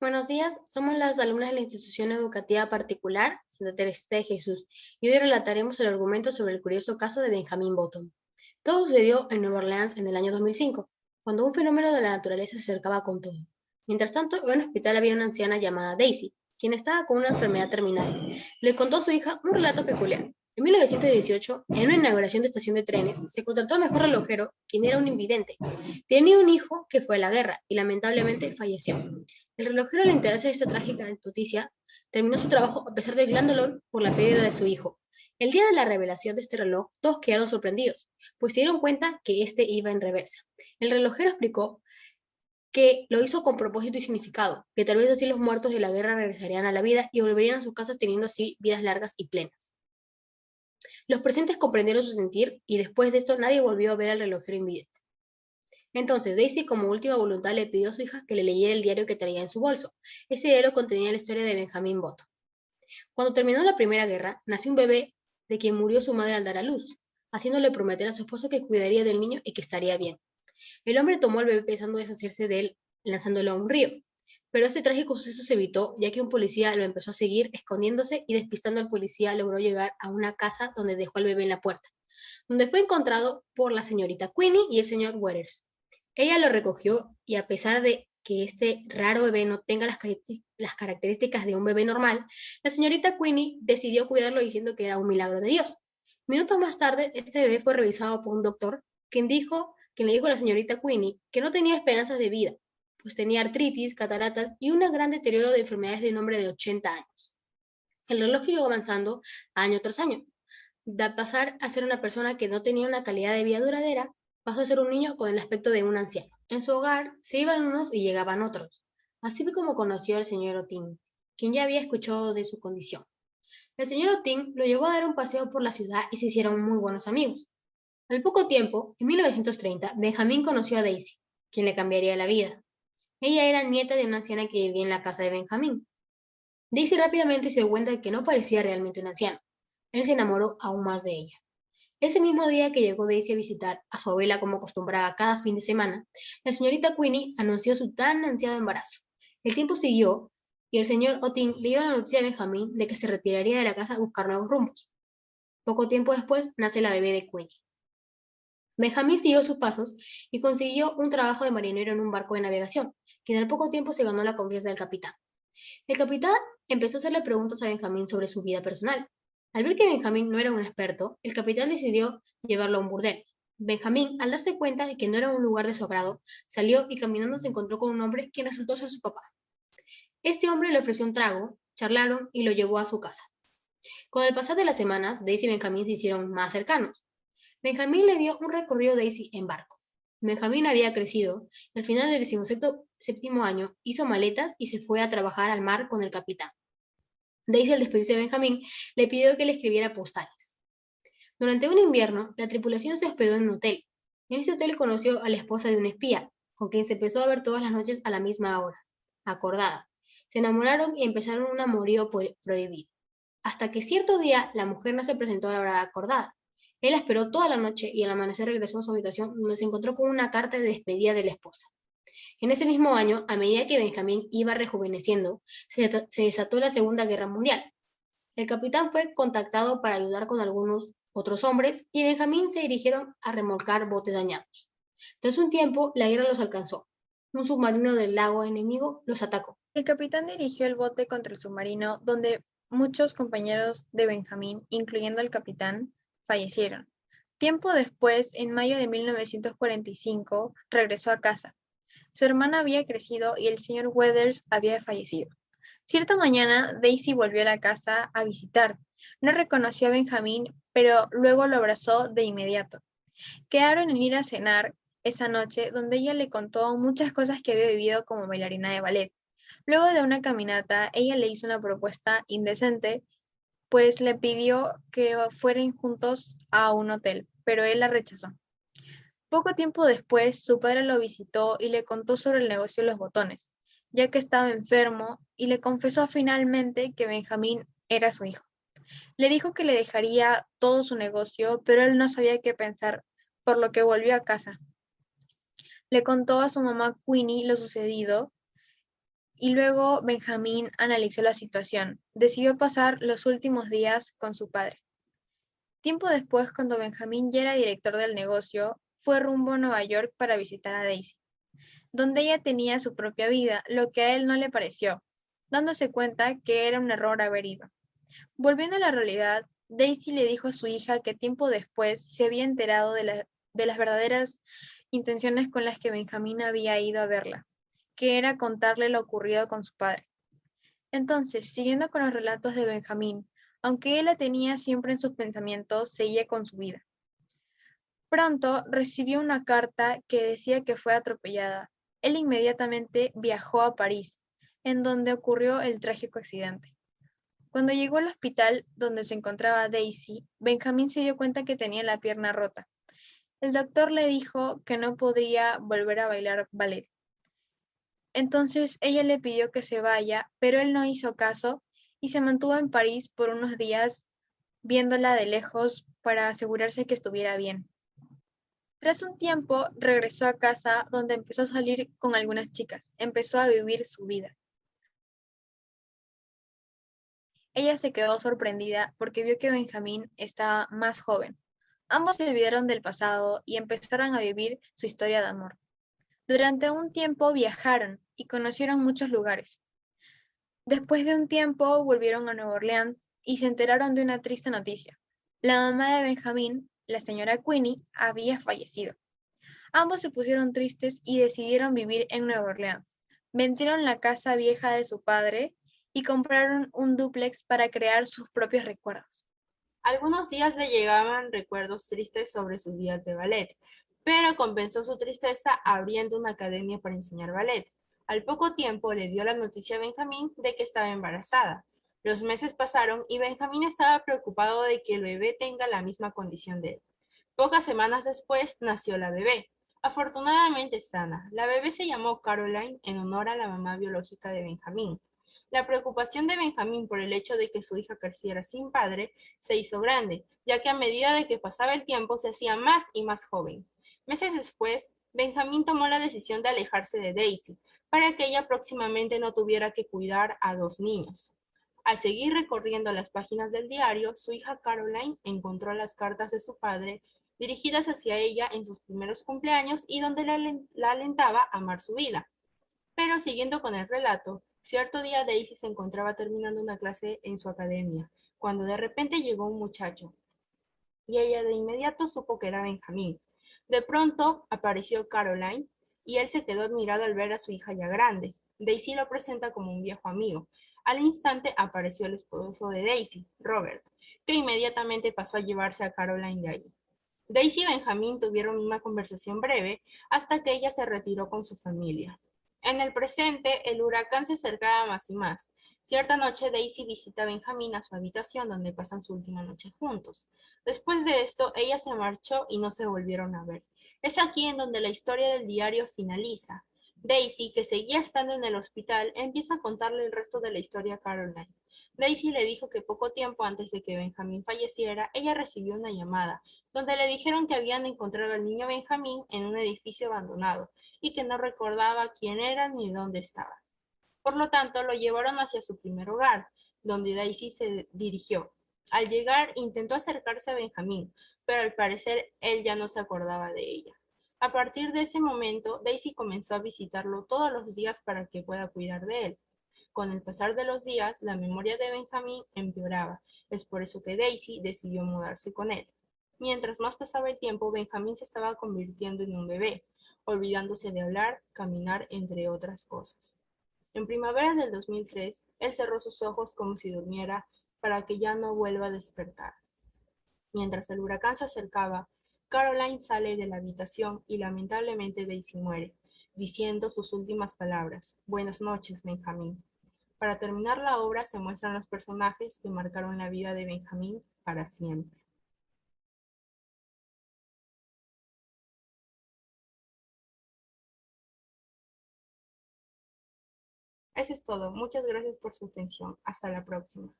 Buenos días, somos las alumnas de la institución educativa particular Santa Teresita de Jesús y hoy relataremos el argumento sobre el curioso caso de Benjamin Button. Todo sucedió en Nueva Orleans en el año 2005, cuando un fenómeno de la naturaleza se acercaba con todo. Mientras tanto, en un hospital había una anciana llamada Daisy, quien estaba con una enfermedad terminal. Le contó a su hija un relato peculiar. En 1918, en una inauguración de estación de trenes, se contrató al mejor relojero, quien era un invidente. Tenía un hijo que fue a la guerra y lamentablemente falleció. El relojero, al enterarse de esta trágica noticia, terminó su trabajo a pesar del gran dolor por la pérdida de su hijo. El día de la revelación de este reloj, todos quedaron sorprendidos, pues se dieron cuenta que este iba en reversa. El relojero explicó que lo hizo con propósito y significado, que tal vez así los muertos de la guerra regresarían a la vida y volverían a sus casas teniendo así vidas largas y plenas. Los presentes comprendieron su sentir y después de esto nadie volvió a ver al relojero invidente. Entonces, Daisy, como última voluntad, le pidió a su hija que le leyera el diario que traía en su bolso. Ese diario contenía la historia de Benjamin Button. Cuando terminó la Primera Guerra, nació un bebé de quien murió su madre al dar a luz, haciéndole prometer a su esposo que cuidaría del niño y que estaría bien. El hombre tomó al bebé pensando deshacerse de él, lanzándolo a un río. Pero este trágico suceso se evitó, ya que un policía lo empezó a seguir, escondiéndose y despistando al policía logró llegar a una casa donde dejó al bebé en la puerta, donde fue encontrado por la señorita Queenie y el señor Weathers. Ella lo recogió y a pesar de que este raro bebé no tenga las características de un bebé normal, la señorita Queenie decidió cuidarlo diciendo que era un milagro de Dios. Minutos más tarde, este bebé fue revisado por un doctor quien le dijo a la señorita Queenie que no tenía esperanzas de vida, pues tenía artritis, cataratas y un gran deterioro de enfermedades de un hombre de 80 años. El reloj siguió avanzando año tras año. De pasar a ser una persona que no tenía una calidad de vida duradera, pasó a ser un niño con el aspecto de un anciano. En su hogar se iban unos y llegaban otros. Así fue como conoció al señor Otin, quien ya había escuchado de su condición. El señor Otin lo llevó a dar un paseo por la ciudad y se hicieron muy buenos amigos. Al poco tiempo, en 1930, Benjamín conoció a Daisy, quien le cambiaría la vida. Ella era nieta de una anciana que vivía en la casa de Benjamín. Daisy rápidamente se dio cuenta de que no parecía realmente una anciana. Él se enamoró aún más de ella. Ese mismo día que llegó Daisy a visitar a su abuela como acostumbraba cada fin de semana, la señorita Queenie anunció su tan ansiado embarazo. El tiempo siguió y el señor Otin le dio la noticia a Benjamín de que se retiraría de la casa a buscar nuevos rumbos. Poco tiempo después nace la bebé de Queenie. Benjamín siguió sus pasos y consiguió un trabajo de marinero en un barco de navegación, quien al poco tiempo se ganó la confianza del capitán. El capitán empezó a hacerle preguntas a Benjamín sobre su vida personal. Al ver que Benjamín no era un experto, el capitán decidió llevarlo a un burdel. Benjamín, al darse cuenta de que no era un lugar de su agrado, salió y caminando se encontró con un hombre quien resultó ser su papá. Este hombre le ofreció un trago, charlaron y lo llevó a su casa. Con el pasar de las semanas, Daisy y Benjamín se hicieron más cercanos. Benjamín le dio un recorrido a Daisy en barco. Benjamín había crecido y al final del 17º año hizo maletas y se fue a trabajar al mar con el capitán. Daisy, al despedirse de Benjamín, le pidió que le escribiera postales. Durante un invierno, la tripulación se hospedó en un hotel. En ese hotel conoció a la esposa de un espía, con quien se empezó a ver todas las noches a la misma hora, acordada. Se enamoraron y empezaron un amorío prohibido. Hasta que cierto día la mujer no se presentó a la hora acordada. Él la esperó toda la noche y al amanecer regresó a su habitación donde se encontró con una carta de despedida de la esposa. En ese mismo año, a medida que Benjamín iba rejuveneciendo, se desató la Segunda Guerra Mundial. El capitán fue contactado para ayudar con algunos otros hombres y Benjamín se dirigieron a remolcar botes dañados. Tras un tiempo, la guerra los alcanzó. Un submarino del lago enemigo los atacó. El capitán dirigió el bote contra el submarino, donde muchos compañeros de Benjamín, incluyendo al capitán, fallecieron. Tiempo después, en mayo de 1945, regresó a casa. Su hermana había crecido y el señor Weathers había fallecido. Cierta mañana, Daisy volvió a la casa a visitar. No reconoció a Benjamín, pero luego lo abrazó de inmediato. Quedaron en ir a cenar esa noche, donde ella le contó muchas cosas que había vivido como bailarina de ballet. Luego de una caminata, ella le hizo una propuesta indecente, pues le pidió que fueran juntos a un hotel, pero él la rechazó. Poco tiempo después, su padre lo visitó y le contó sobre el negocio de los botones, ya que estaba enfermo, y le confesó finalmente que Benjamín era su hijo. Le dijo que le dejaría todo su negocio, pero él no sabía qué pensar, por lo que volvió a casa. Le contó a su mamá Queenie lo sucedido y luego Benjamín analizó la situación. Decidió pasar los últimos días con su padre. Tiempo después, cuando Benjamín ya era director del negocio, fue rumbo a Nueva York para visitar a Daisy, donde ella tenía su propia vida, lo que a él no le pareció, dándose cuenta que era un error haber ido. Volviendo a la realidad, Daisy le dijo a su hija que tiempo después se había enterado de las verdaderas intenciones con las que Benjamín había ido a verla, que era contarle lo ocurrido con su padre. Entonces, siguiendo con los relatos de Benjamín, aunque él la tenía siempre en sus pensamientos, seguía con su vida. Pronto recibió una carta que decía que fue atropellada. Él inmediatamente viajó a París, en donde ocurrió el trágico accidente. Cuando llegó al hospital donde se encontraba Daisy, Benjamín se dio cuenta que tenía la pierna rota. El doctor le dijo que no podría volver a bailar ballet. Entonces ella le pidió que se vaya, pero él no hizo caso y se mantuvo en París por unos días viéndola de lejos para asegurarse que estuviera bien. Tras un tiempo regresó a casa donde empezó a salir con algunas chicas, empezó a vivir su vida. Ella se quedó sorprendida porque vio que Benjamín estaba más joven. Ambos se olvidaron del pasado y empezaron a vivir su historia de amor. Durante un tiempo viajaron y conocieron muchos lugares. Después de un tiempo volvieron a Nueva Orleans y se enteraron de una triste noticia. La mamá de Benjamín, la señora Queenie, había fallecido. Ambos se pusieron tristes y decidieron vivir en Nueva Orleans. Vendieron la casa vieja de su padre y compraron un dúplex para crear sus propios recuerdos. Algunos días le llegaban recuerdos tristes sobre sus días de ballet, pero compensó su tristeza abriendo una academia para enseñar ballet. Al poco tiempo le dio la noticia a Benjamín de que estaba embarazada. Los meses pasaron y Benjamín estaba preocupado de que el bebé tenga la misma condición de él. Pocas semanas después nació la bebé, afortunadamente sana. La bebé se llamó Caroline en honor a la mamá biológica de Benjamín. La preocupación de Benjamín por el hecho de que su hija creciera sin padre se hizo grande, ya que a medida de que pasaba el tiempo se hacía más y más joven. Meses después, Benjamín tomó la decisión de alejarse de Daisy, para que ella próximamente no tuviera que cuidar a dos niños. Al seguir recorriendo las páginas del diario, su hija Caroline encontró las cartas de su padre dirigidas hacia ella en sus primeros cumpleaños y donde la alentaba a amar su vida. Pero siguiendo con el relato, cierto día Daisy se encontraba terminando una clase en su academia, cuando de repente llegó un muchacho, y ella de inmediato supo que era Benjamín. De pronto apareció Caroline, y él se quedó admirado al ver a su hija ya grande. Daisy lo presenta como un viejo amigo. Al instante apareció el esposo de Daisy, Robert, que inmediatamente pasó a llevarse a Caroline de allí. Daisy y Benjamín tuvieron una conversación breve hasta que ella se retiró con su familia. En el presente, el huracán se acercaba más y más. Cierta noche, Daisy visita a Benjamín a su habitación donde pasan su última noche juntos. Después de esto, ella se marchó y no se volvieron a ver. Es aquí en donde la historia del diario finaliza. Daisy, que seguía estando en el hospital, empieza a contarle el resto de la historia a Caroline. Daisy le dijo que poco tiempo antes de que Benjamín falleciera, ella recibió una llamada, donde le dijeron que habían encontrado al niño Benjamín en un edificio abandonado y que no recordaba quién era ni dónde estaba. Por lo tanto, lo llevaron hacia su primer hogar, donde Daisy se dirigió. Al llegar, intentó acercarse a Benjamín, pero al parecer él ya no se acordaba de ella. A partir de ese momento, Daisy comenzó a visitarlo todos los días para que pueda cuidar de él. Con el pasar de los días, la memoria de Benjamín empeoraba. Es por eso que Daisy decidió mudarse con él. Mientras más pasaba el tiempo, Benjamín se estaba convirtiendo en un bebé, olvidándose de hablar, caminar, entre otras cosas. En primavera del 2003, él cerró sus ojos como si durmiera para que ya no vuelva a despertar. Mientras el huracán se acercaba, Caroline sale de la habitación y lamentablemente Daisy muere, diciendo sus últimas palabras: Buenas noches, Benjamín. Para terminar la obra se muestran los personajes que marcaron la vida de Benjamín para siempre. Eso es todo. Muchas gracias por su atención. Hasta la próxima.